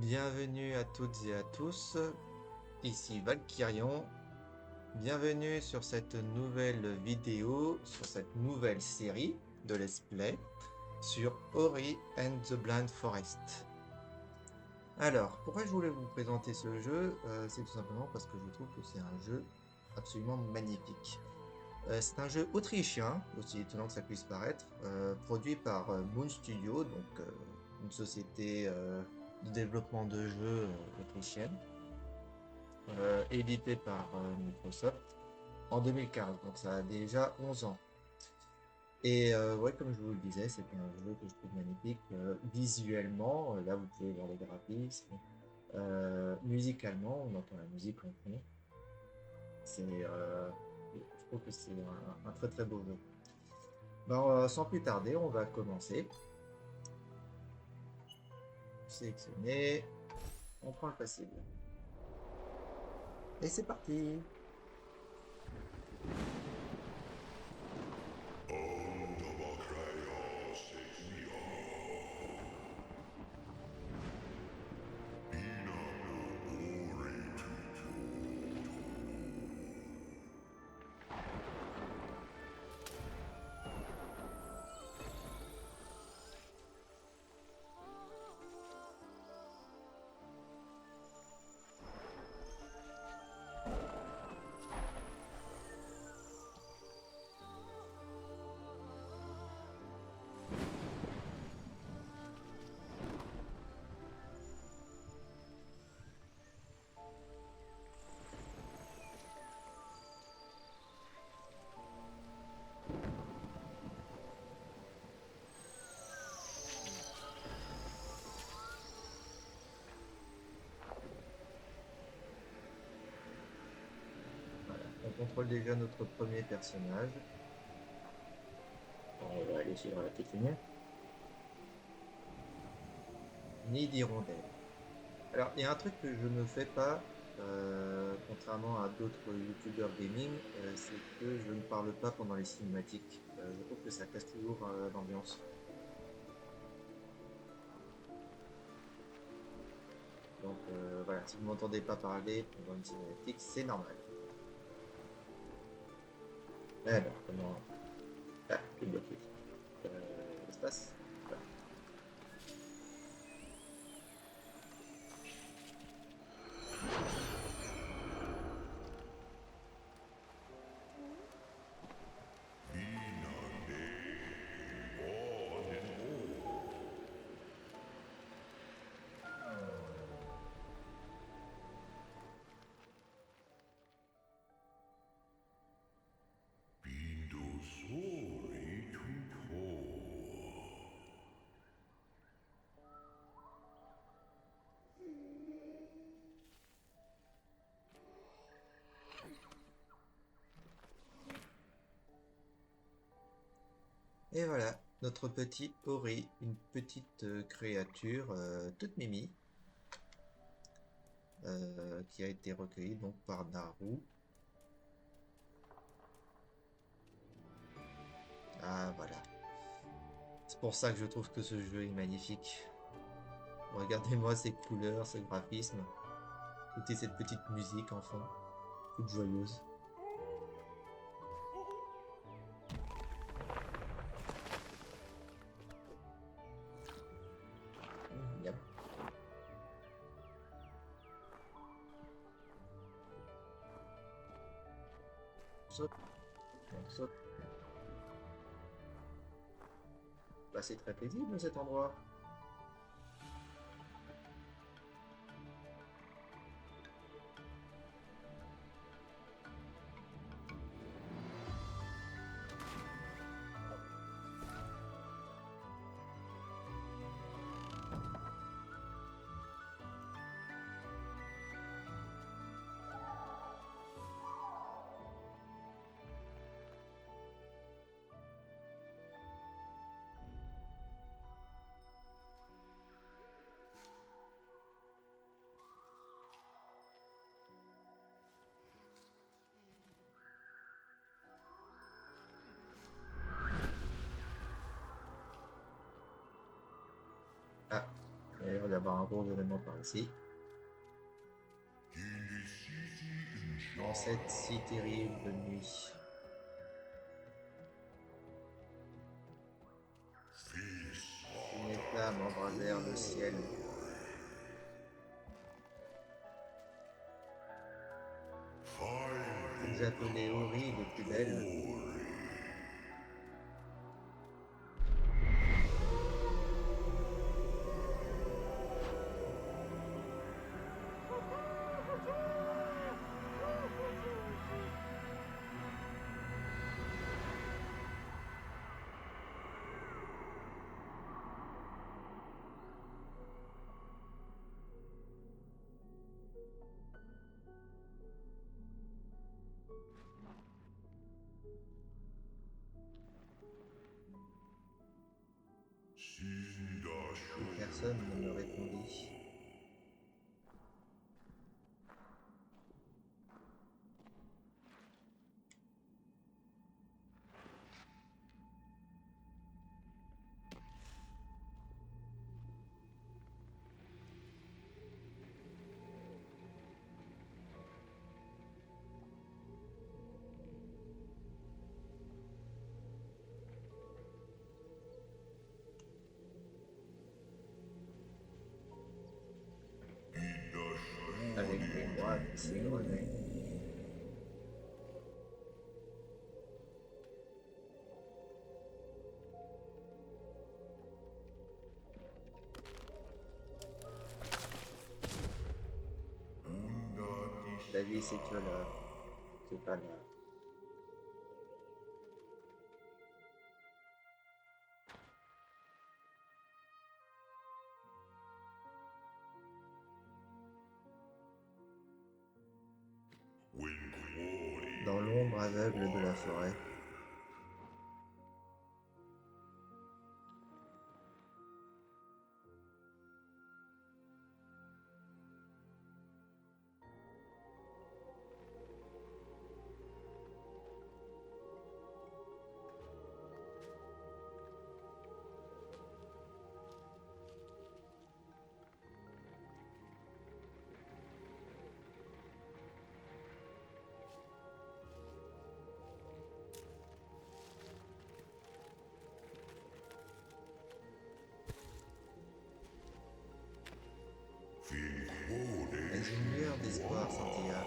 Bienvenue à toutes et à tous, ici Valkyrion. Bienvenue sur cette nouvelle vidéo, sur cette nouvelle série de Let's Play sur Ori and the Blind Forest. Alors, pourquoi je voulais vous présenter ce jeu? C'est tout simplement parce que je trouve que c'est un jeu absolument magnifique. C'est un jeu autrichien, aussi étonnant que ça puisse paraître, produit par Moon Studio, donc une société de développement de jeux autrichienne, édité par Microsoft en 2015, donc ça a déjà 11 ans. Et ouais, comme je vous le disais, c'est un jeu que je trouve magnifique visuellement. Là, vous pouvez voir les graphismes. Musicalement, on entend la musique en fond. Je trouve que c'est un très très beau jeu. Ben, sans plus tarder, on va commencer. Sélectionner. On prend le passible. Et c'est parti. Voilà. On contrôle déjà notre premier personnage. On va aller sur la pétunia. Nid d'hirondelle. Alors, il y a un truc que je ne fais pas, contrairement à d'autres youtubeurs gaming, c'est que je ne parle pas pendant les cinématiques. Je trouve que ça casse toujours l'ambiance. Donc voilà, si vous m'entendez pas parler pendant une cinématique, c'est normal. Alors, comment... Ah, je suis bloqué. L'espace. Voilà. Et voilà, notre petit Ori, une petite créature toute mimi, qui a été recueillie donc par Naru. Ah voilà, c'est pour ça que je trouve que ce jeu est magnifique. Regardez-moi ces couleurs, ce graphisme. Écoutez cette petite musique en fond, toute joyeuse. Yep. Saute, on saute. Bah, c'est très paisible cet endroit. Ah, Il y a l'air d'avoir un gros événement par ici. Dans cette si terrible nuit. Une flamme embrasèrent le ciel. Vous appelez Ori les plus belles. Personne ne me répondit. Avec des moines qui s'éloignaient. La vie c'est que là, c'est pas là. Dans l'ombre aveugle de la forêt. Mais une lueur d'espoir scintilla.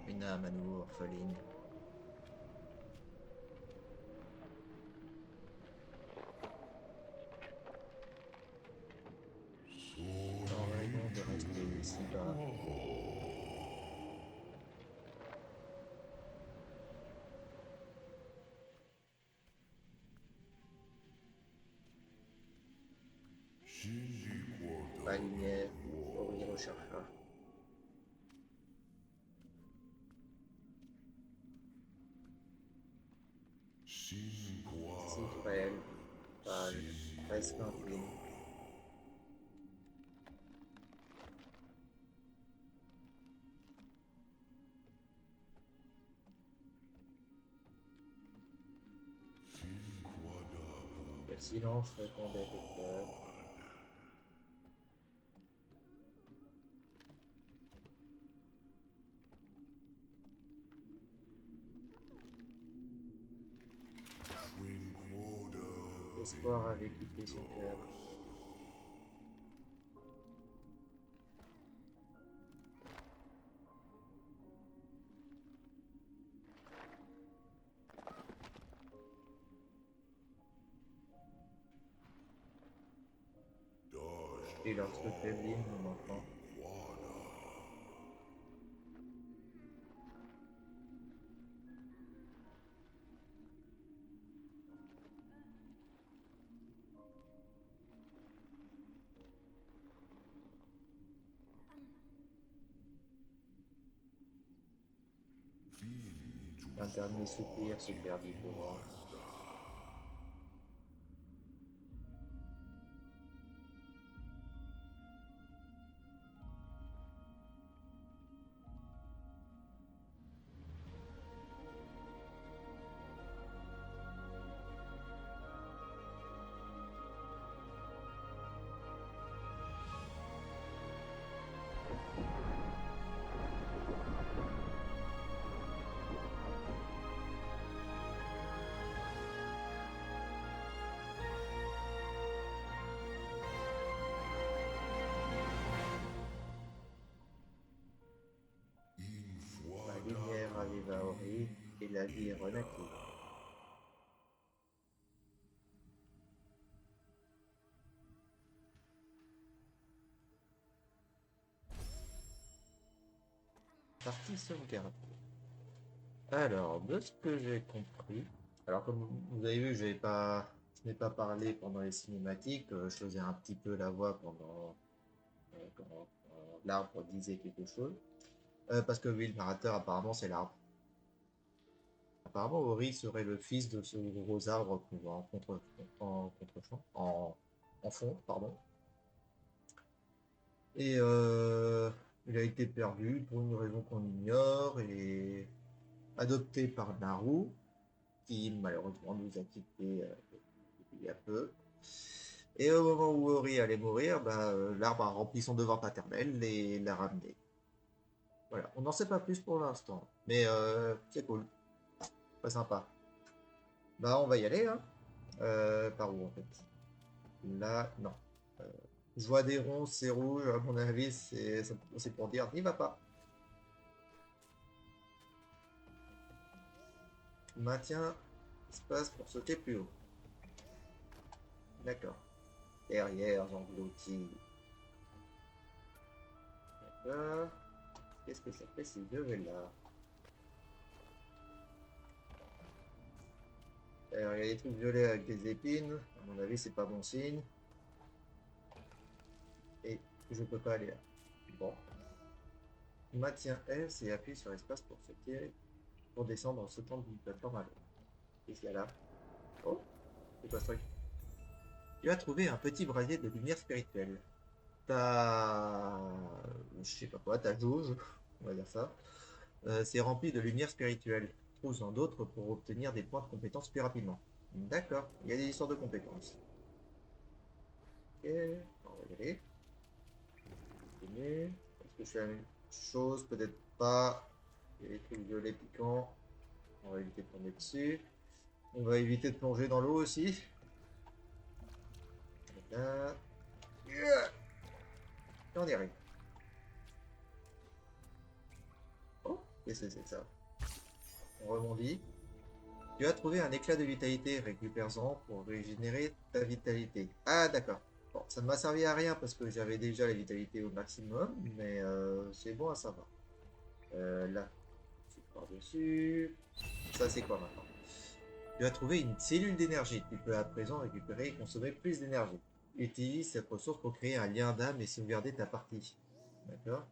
Une âme à nouveau orpheline. En rêvant de rester si bas. Pas lumière, Ori rechercha. Si frêle, pâle, presque incline. silence répondait le cœur. L'espoir avait quitté son cœur. Et lorsque faiblit mon enfant, un dernier soupir se perdit au loin. La lumière arriva au riz et la vie renaquit. Partie sauvegarde. Alors, de ce que j'ai compris, alors comme vous avez vu, je n'ai pas parlé pendant les cinématiques, je faisais un petit peu la voix pendant quand l'arbre disait quelque chose. Parce que oui, le narrateur apparemment c'est l'arbre. Apparemment Ori serait le fils de ce gros arbre qu'on voit en contre-champ, en fond, pardon. Et il a été perdu pour une raison qu'on ignore et adopté par Naru, qui malheureusement nous a quittés il y a peu. Et au moment où Ori allait mourir, l'arbre a rempli son devoir paternel et l'a ramené. Voilà, on n'en sait pas plus pour l'instant, mais c'est cool, très sympa. Bah on va y aller, hein. Par où en fait? Là, non. Euh, je vois des ronds, c'est rouge, à mon avis, c'est pour dire n'y va pas. Maintiens espace pour sauter plus haut. D'accord. Derrière, englouti. D'accord. Qu'est-ce que ça fait si je vais là? Alors, il y a des trucs violets avec des épines. À mon avis, c'est pas bon signe. Et je peux pas aller là. Bon. Maintiens S et appuie sur espace pour sauter. Pour descendre en sautant d'une plateforme à l'autre. Qu'est-ce qu'il y a là? Oh, c'est quoi ce truc? Tu as trouvé un petit brasier de lumière spirituelle. Ta... je sais pas quoi, ta jauge, on va dire ça, c'est rempli de lumière spirituelle. Trouve-en d'autres pour obtenir des points de compétence plus rapidement. D'accord, il y a des histoires de compétences. Ok, on va y aller. Continuer. Est-ce que je fais la même chose? Peut-être pas. Il y a des trucs violets piquants. On va éviter de tomber dessus. On va éviter de plonger dans l'eau aussi. Là. Et on y arrive. Oh, qu'est-ce que c'est que ça? On rebondit. Tu as trouvé un éclat de vitalité, récupère-en pour régénérer ta vitalité. Ah d'accord. Bon, ça ne m'a servi à rien parce que j'avais déjà la vitalité au maximum, mais c'est bon à savoir. Là, c'est par-dessus. Ça c'est quoi maintenant? Tu as trouvé une cellule d'énergie. Tu peux à présent récupérer et consommer plus d'énergie. Utilise cette ressource pour créer un lien d'âme et sauvegarder ta partie. D'accord?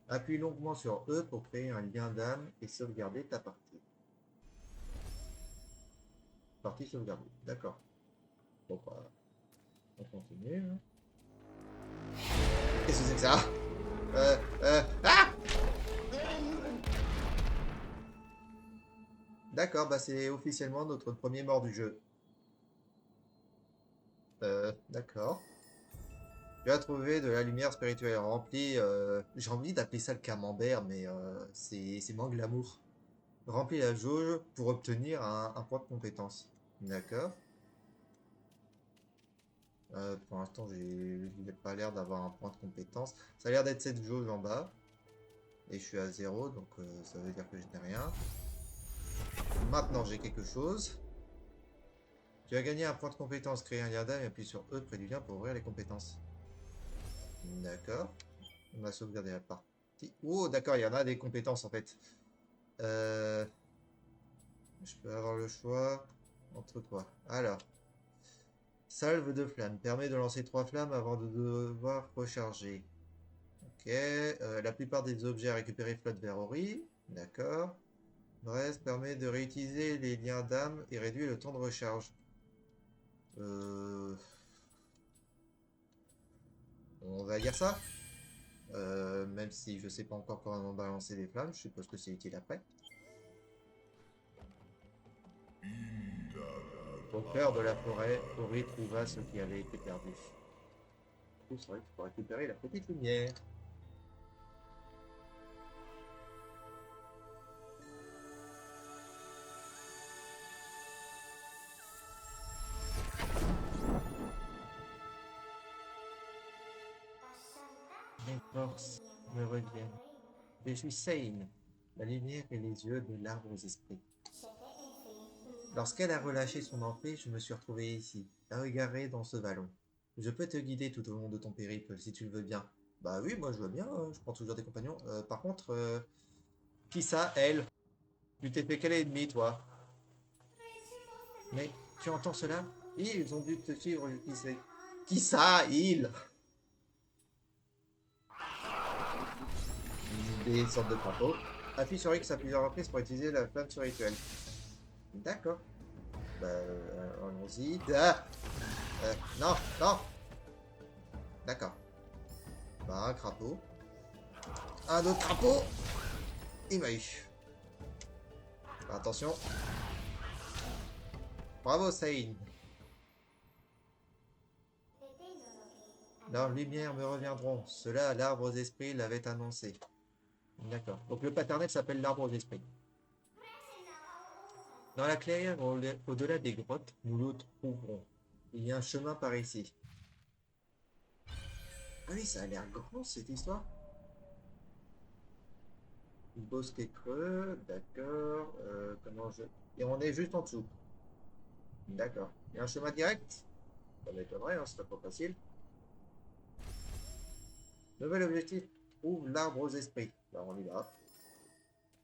Appuie longuement sur E pour créer un lien d'âme et sauvegarder ta partie. Partie sauvegardée. D'accord. Bon, bah, on continue. Hein. Qu'est-ce que c'est que ça? Ah! D'accord, bah c'est officiellement notre premier mort du jeu. D'accord. Tu as trouvé de la lumière spirituelle remplie. J'ai envie d'appeler ça le camembert, mais c'est moins glamour. Remplis la jauge pour obtenir un point de compétence. D'accord. Pour l'instant, j'ai pas l'air d'avoir un point de compétence. Ça a l'air d'être cette jauge en bas. Et je suis à 0, donc ça veut dire que je n'ai rien. Maintenant, j'ai quelque chose. Tu as gagné un point de compétence. Créer un lien d'âme et appuie sur E près du lien pour ouvrir les compétences. D'accord. On a sauvegardé la partie. Oh, d'accord, il y en a des compétences en fait. Euh, je peux avoir le choix entre quoi? Alors, salve de flammes. Permet de lancer 3 flammes avant de devoir recharger. Ok. La plupart des objets à récupérer flottent vers Ori. D'accord. Brest permet de réutiliser les liens d'âme et réduit le temps de recharge. Euh, on va dire ça. Même si je sais pas encore comment balancer les flammes, je suppose que c'est utile après. Au cœur de la forêt, Ori trouva ce qui avait été perdu. C'est vrai qu'il faut récupérer la petite lumière. Mes forces me reviennent. Je suis Sein, la lumière et les yeux de l'arbre aux esprits. Lorsqu'elle a relâché son emprise, je me suis retrouvé ici, à regarder dans ce vallon. Je peux te guider tout au long de ton périple, si tu le veux bien. Bah oui, moi je veux bien, hein, je prends toujours des compagnons. Par contre, qui ça, elle? Tu t'es fait quel ennemi, toi? Mais tu entends cela? Ils ont dû te suivre, qui c'est? Qui ça, ils? Des sortes de crapauds. Appuie sur X à plusieurs reprises pour utiliser la flamme sur rituel. D'accord. Bah, allons-y. Ah non, non. D'accord. Bah, un crapaud. Un autre crapaud. Il m'a eu. Bah, attention. Bravo, Saïn. Leurs lumières me reviendront. Cela, l'arbre aux esprits l'avait annoncé. D'accord. Donc le paternel s'appelle l'arbre aux esprits. Dans la clairière, au-delà des grottes, nous le trouverons. Il y a un chemin par ici. Ah oui, ça a l'air grand cette histoire. Bosquet creux, d'accord. Comment je... Et on est juste en dessous. D'accord. Il y a un chemin direct? Ça m'étonnerait, hein, c'est pas facile. Nouvel objectif, trouve l'arbre aux esprits. Bah, on y va.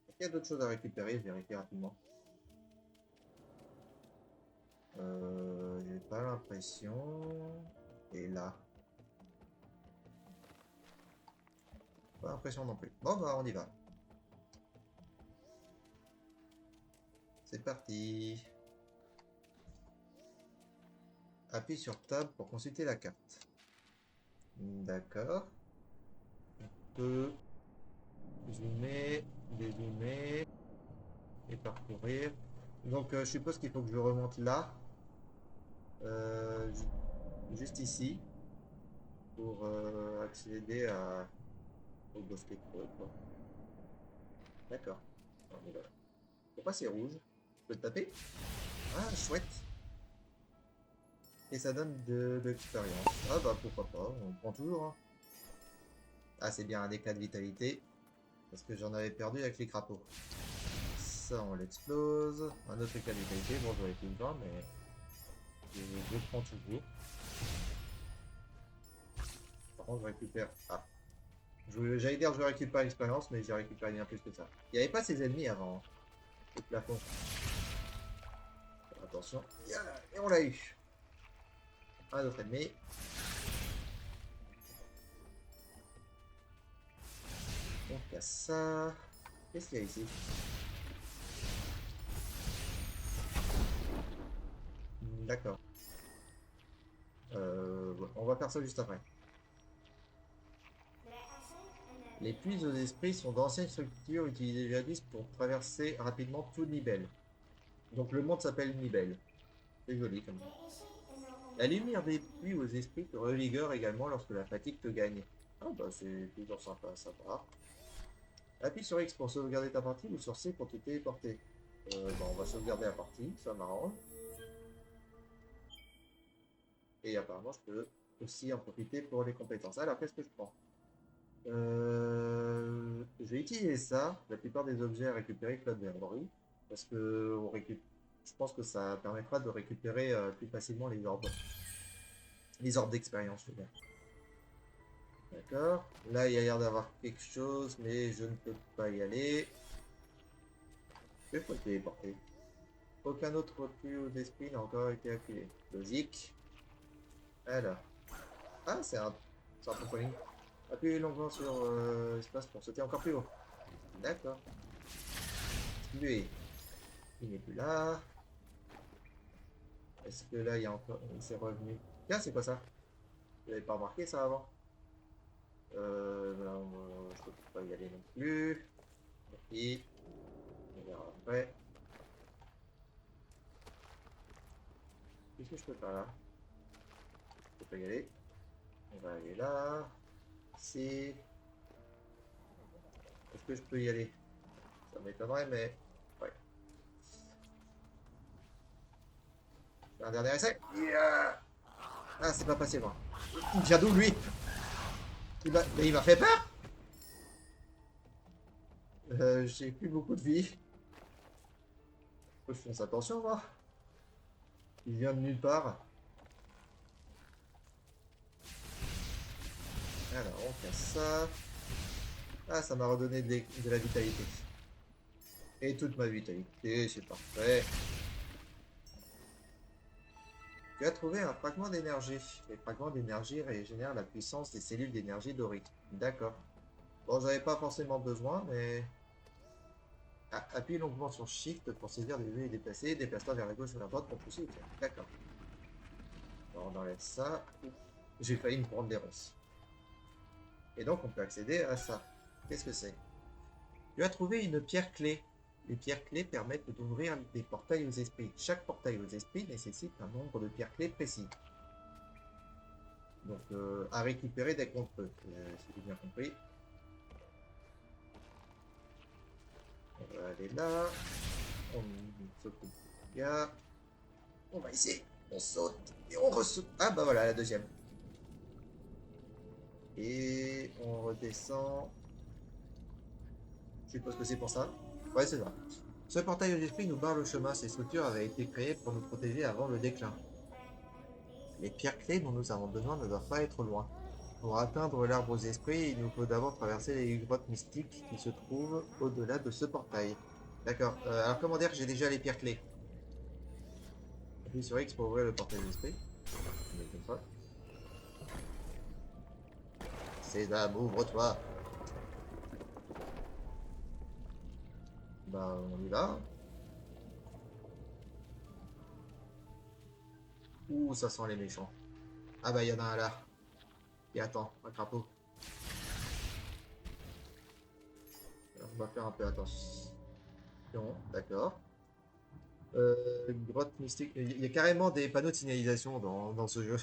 Est-ce qu'il y a d'autres choses à récupérer? Je vérifie rapidement. J'ai pas l'impression. Et là, pas l'impression non plus. Bon, bah, on y va. C'est parti. Appuie sur Tab pour consulter la carte. D'accord. On peut zoomer, dézoomer et parcourir. Donc, je suppose qu'il faut que je remonte là, euh, juste ici, pour accéder au bosquet creux, quoi. D'accord. On est là. Pourquoi c'est rouge? Je peux le taper? Ah, chouette. Et ça donne de l'expérience. Ah bah pourquoi pas, on prend toujours, hein. Ah, c'est bien un éclat de vitalité. Parce que j'en avais perdu avec les crapauds. Ça, on l'explose. Un autre éclat de vitalité. Bon, j'aurais plus besoin, mais je prends toujours. Par contre, je récupère. Ah. J'allais dire que je récupère l'expérience, mais j'ai récupéré bien plus que ça. Il n'y avait pas ces ennemis avant, hein, au plafond. Attention. Et on l'a eu. Un autre ennemi. On casse ça. Qu'est-ce qu'il y a ici? D'accord. On va faire ça juste après. Les puits aux esprits sont d'anciennes structures utilisées jadis pour traverser rapidement tout Nibel. Donc le monde s'appelle Nibel. C'est joli comme ça. La lumière des pluies aux esprits te revigore également lorsque la fatigue te gagne. Ah bah c'est toujours sympa, ça va. Appuie sur X pour sauvegarder ta partie ou sur C pour te téléporter. Bah on va sauvegarder la partie, ça m'arrange. Et apparemment je peux aussi en profiter pour les compétences. Alors qu'est-ce que je prends? Je vais utiliser ça. La plupart des objets à récupérer flottent vers l'abri. Parce que je pense que ça permettra de récupérer plus facilement les orbes. Les orbes d'expérience, je veux dire. D'accord. Là, il y a l'air d'avoir quelque chose, mais je ne peux pas y aller. Je peux téléporter. Aucun autre plus haut d'esprit n'a encore été activé. Logique. Alors. Ah, c'est un trampoline. Appuyez longuement sur l'espace pour sauter encore plus haut. D'accord. Lui, il n'est plus là. Est-ce que là, il y a encore... Il s'est revenu. Tiens, c'est quoi ça? Vous n'avez pas remarqué ça avant? Non, je peux pas y aller non plus. Et on verra après. Qu'est-ce que je peux faire là? Je peux pas y aller. On va aller là. Ici. Est-ce que je peux y aller? Ça m'étonnerait, mais... Ouais. Un dernier essai. Yeah. Ah, c'est pas passé, moi. Il vient d'où, lui? Mais il m'a fait peur. J'ai plus beaucoup de vie. Faut que je fasse attention, moi. Il vient de nulle part. Alors, on casse ça. Ah, ça m'a redonné de la vitalité. Et toute ma vitalité, c'est parfait. Tu as trouvé un fragment d'énergie. Les fragments d'énergie régénèrent la puissance des cellules d'énergie dorique. D'accord. Bon, j'avais pas forcément besoin, mais... Ah, appuie longuement sur Shift pour saisir des objets et déplacer. Déplace-toi vers la gauche ou vers la droite pour pousser. D'accord. Alors, on enlève ça. J'ai failli me prendre des ronces. Et donc, on peut accéder à ça. Qu'est-ce que c'est? Tu as trouvé une pierre clé. Les pierres clés permettent d'ouvrir des portails aux esprits. Chaque portail aux esprits nécessite un nombre de pierres clés précis. Donc, à récupérer dès qu'on peut, si j'ai bien compris. On va aller là. On saute le gars. On va ici. On saute. Et on ressaute. Ah bah voilà, la deuxième. Et on redescend. Je suppose que c'est pour ça. Ouais, c'est ça. Ce portail aux esprits nous barre le chemin. Ces structures avaient été créées pour nous protéger avant le déclin. Les pierres clés dont nous avons besoin ne doivent pas être loin. Pour atteindre l'arbre aux esprits, il nous faut d'abord traverser les grottes mystiques qui se trouvent au-delà de ce portail. D'accord. Alors comment dire que j'ai déjà les pierres clés? Appuie sur X pour ouvrir le portail aux esprits. Comme ça. Sésame, ouvre-toi. Bah on y va. Ouh, ça sent les méchants. Ah bah il y en a un là. Et attends, un crapaud. Alors, on va faire un peu attention. D'accord. Grotte mystique. Il y a carrément des panneaux de signalisation dans ce jeu.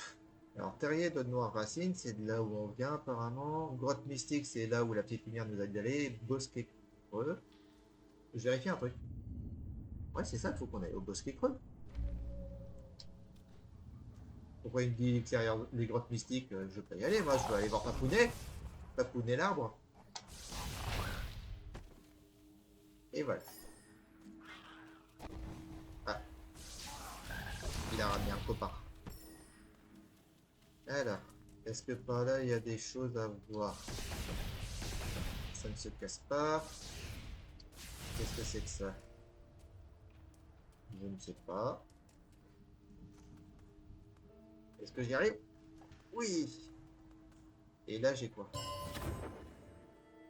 Alors, terrier de noire racine, c'est de là où on vient apparemment. Grotte mystique, c'est là où la petite lumière nous a dit d'aller. Bosquet creux. Je vérifie un truc. Ouais, c'est ça, il faut qu'on aille au bosquet creux. Pourquoi il me dit que derrière les grottes mystiques, je peux y aller, moi je dois aller voir Papounet. Papounet l'arbre. Et voilà. Ah, il a ramené un copain. Alors, est-ce que par là il y a des choses à voir? Ça ne se casse pas. Qu'est-ce que c'est que ça? Je ne sais pas. Est-ce que j'y arrive? Oui. Et là j'ai quoi?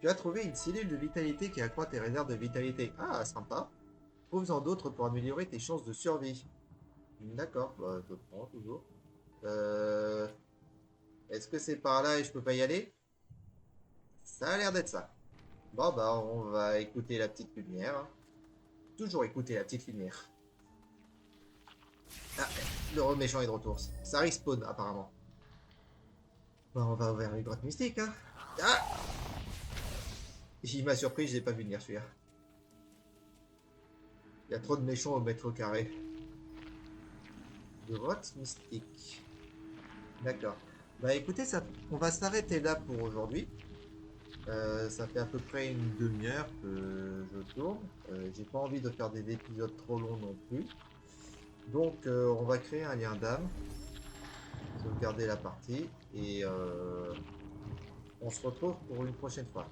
Tu as trouvé une cellule de vitalité qui accroît tes réserves de vitalité. Ah, sympa. Trouve-en d'autres pour améliorer tes chances de survie. D'accord, bah, je prends toujours. Euh, Est-ce que c'est par là et je peux pas y aller? Ça a l'air d'être ça. Bon, bah, on va écouter la petite lumière. Toujours écouter la petite lumière. Ah, Le méchant est de retour. Ça respawn apparemment. Bon, on va vers les grottes mystiques, hein. Ah, il m'a surpris, je l'ai pas vu venir celui-là. Il y a trop de méchants au mètre carré. Grotte mystique. D'accord. Bah écoutez, ça, on va s'arrêter là pour aujourd'hui. Ça fait à peu près une demi-heure que je tourne. J'ai pas envie de faire des épisodes trop longs non plus. Donc on va créer un lien d'âme, sauvegarder la partie et on se retrouve pour une prochaine fois.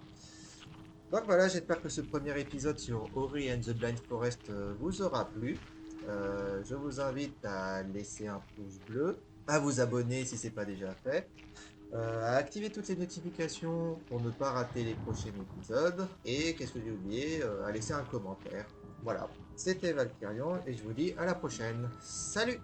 Donc voilà, j'espère que ce premier épisode sur Ori and the Blind Forest vous aura plu. Je vous invite à laisser un pouce bleu, à vous abonner si ce n'est pas déjà fait, à activer toutes les notifications pour ne pas rater les prochains épisodes, et qu'est-ce que j'ai oublié, à laisser un commentaire. Voilà, c'était Valkyrion et je vous dis à la prochaine. Salut!